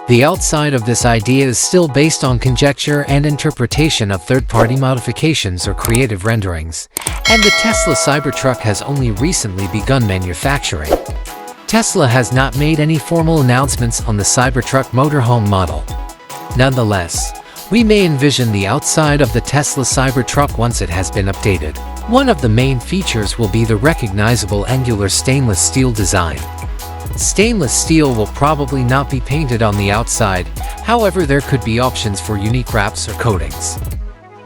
The outside of this idea is still based on conjecture and interpretation of third-party modifications or creative renderings, and the Tesla Cybertruck has only recently begun manufacturing. Tesla has not made any formal announcements on the CyberTruck Motorhome model. Nonetheless, we may envision the outside of the Tesla Cybertruck once it has been updated. One of the main features will be the recognizable angular stainless steel design. Stainless steel will probably not be painted on the outside, however there could be options for unique wraps or coatings.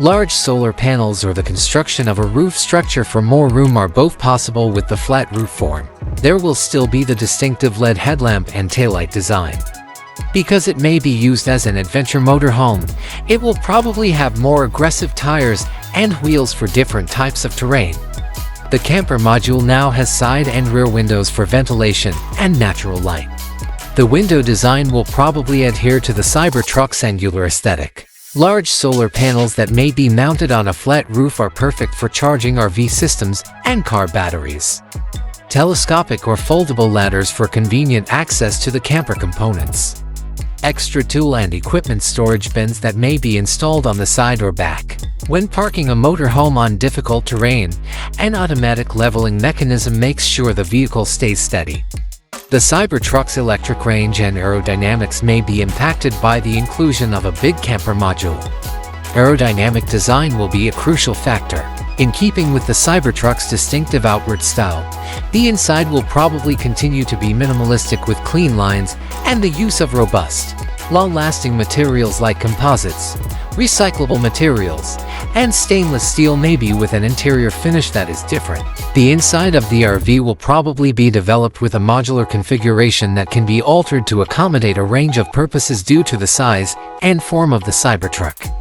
Large solar panels or the construction of a roof structure for more room are both possible with the flat roof form. There will still be the distinctive LED headlamp and taillight design. Because it may be used as an adventure motorhome, it will probably have more aggressive tires and wheels for different types of terrain. The camper module now has side and rear windows for ventilation and natural light. The window design will probably adhere to the Cybertruck's angular aesthetic. Large solar panels that may be mounted on a flat roof are perfect for charging RV systems and car batteries. Telescopic or foldable ladders for convenient access to the camper components. Extra tool and equipment storage bins that may be installed on the side or back. When parking a motorhome on difficult terrain, an automatic leveling mechanism makes sure the vehicle stays steady. The Cybertruck's electric range and aerodynamics may be impacted by the inclusion of a big camper module. Aerodynamic design will be a crucial factor. In keeping with the Cybertruck's distinctive outward style, the inside will probably continue to be minimalistic with clean lines and the use of robust, long-lasting materials like composites, recyclable materials, and stainless steel, maybe with an interior finish that is different. The inside of the RV will probably be developed with a modular configuration that can be altered to accommodate a range of purposes due to the size and form of the Cybertruck.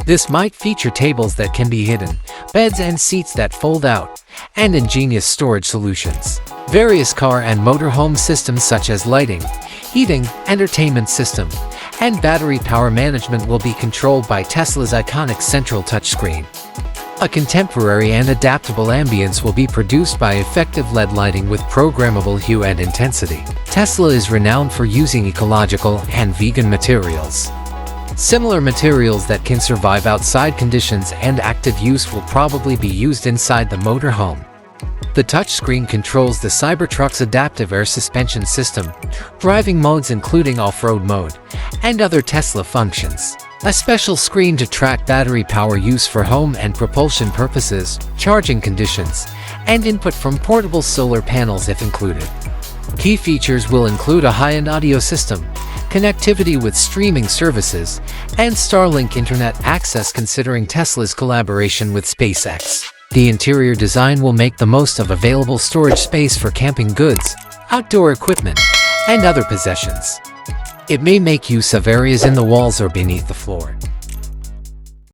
This might feature tables that can be hidden, beds and seats that fold out, and ingenious storage solutions. Various car and motorhome systems such as lighting, heating, entertainment system, and battery power management will be controlled by Tesla's iconic central touchscreen. A contemporary and adaptable ambience will be produced by effective LED lighting with programmable hue and intensity. Tesla is renowned for using ecological and vegan materials. Similar materials that can survive outside conditions and active use will probably be used inside the motorhome. The touchscreen controls the Cybertruck's adaptive air suspension system, driving modes including off-road mode, and other Tesla functions. A special screen to track battery power use for home and propulsion purposes, charging conditions, and input from portable solar panels if included. Key features will include a high-end audio system, connectivity with streaming services, and Starlink internet access considering Tesla's collaboration with SpaceX. The interior design will make the most of available storage space for camping goods, outdoor equipment, and other possessions. It may make use of areas in the walls or beneath the floor.